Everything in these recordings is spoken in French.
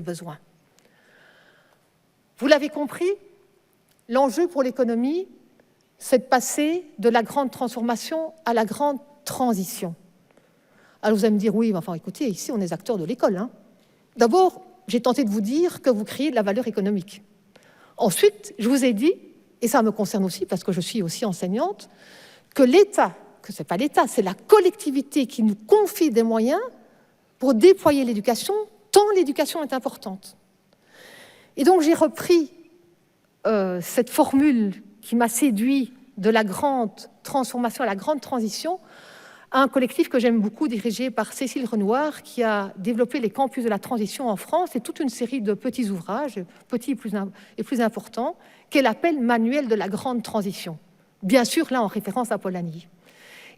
besoins. Vous l'avez compris, l'enjeu pour l'économie, c'est de passer de la grande transformation à la grande transition. Alors vous allez me dire, oui, mais enfin écoutez, ici on est acteurs de l'école. Hein. D'abord, j'ai tenté de vous dire que vous créez de la valeur économique. Ensuite, je vous ai dit, et ça me concerne aussi parce que je suis aussi enseignante, que l'État, que ce n'est pas l'État, c'est la collectivité qui nous confie des moyens pour déployer l'éducation, tant l'éducation est importante. Et donc j'ai repris cette formule qui m'a séduit de la grande transformation à la grande transition, à un collectif que j'aime beaucoup, dirigé par Cécile Renoir, qui a développé les campus de la transition en France et toute une série de petits ouvrages, petits et plus importants, qu'elle appelle Manuel de la grande transition. Bien sûr, là, en référence à Polanyi.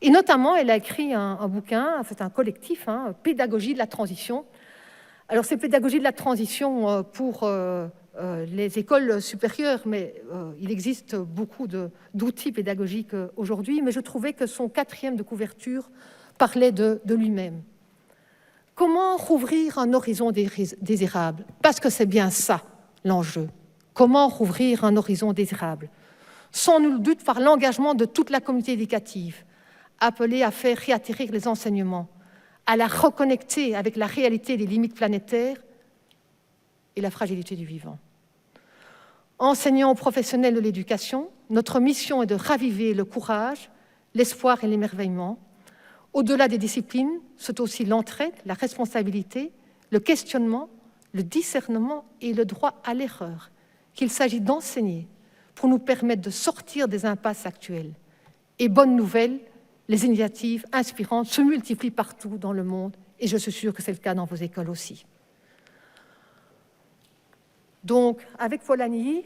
Et notamment, elle a écrit un bouquin, c'est un collectif, hein, Pédagogie de la transition. Alors, c'est Pédagogie de la transition pour les écoles supérieures, mais il existe beaucoup d'outils pédagogiques aujourd'hui, mais je trouvais que son 4e de couverture parlait de lui-même. Comment rouvrir un horizon désirable? Parce que c'est bien ça, l'enjeu. Comment rouvrir un horizon désirable? Sans nul doute par l'engagement de toute la communauté éducative, appelée à faire réatterrir les enseignements, à la reconnecter avec la réalité des limites planétaires et la fragilité du vivant. Enseignants professionnels de l'éducation, notre mission est de raviver le courage, l'espoir et l'émerveillement. Au-delà des disciplines, c'est aussi l'entraide, la responsabilité, le questionnement, le discernement et le droit à l'erreur qu'il s'agit d'enseigner pour nous permettre de sortir des impasses actuelles. Et bonne nouvelle, les initiatives inspirantes se multiplient partout dans le monde et je suis sûre que c'est le cas dans vos écoles aussi. Donc, avec Polanyi,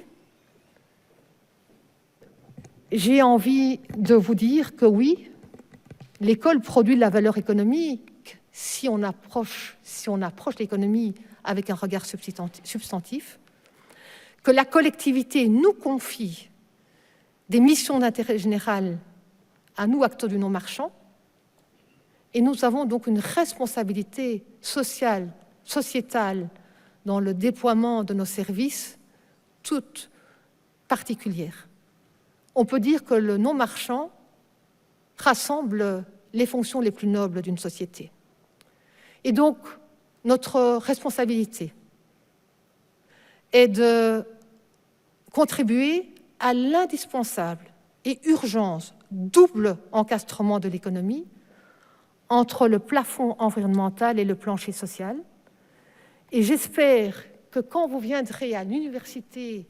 j'ai envie de vous dire que oui, l'école produit de la valeur économique si on approche l'économie avec un regard substantif, que la collectivité nous confie des missions d'intérêt général à nous, acteurs du non-marchand, et nous avons donc une responsabilité sociale, sociétale, dans le déploiement de nos services, toute particulière. On peut dire que le non-marchand rassemble les fonctions les plus nobles d'une société. Et donc, notre responsabilité est de contribuer à l'indispensable et urgence double encastrement de l'économie entre le plafond environnemental et le plancher social. Et j'espère que quand vous viendrez à l'université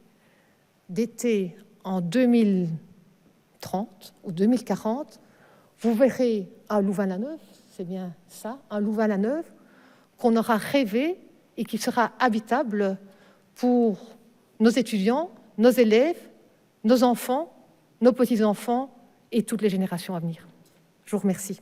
d'été en 2030 ou 2040, vous verrez un Louvain-la-Neuve, c'est bien ça, un Louvain-la-Neuve qu'on aura rêvé et qui sera habitable pour nos étudiants, nos élèves, nos enfants, nos petits-enfants et toutes les générations à venir. Je vous remercie.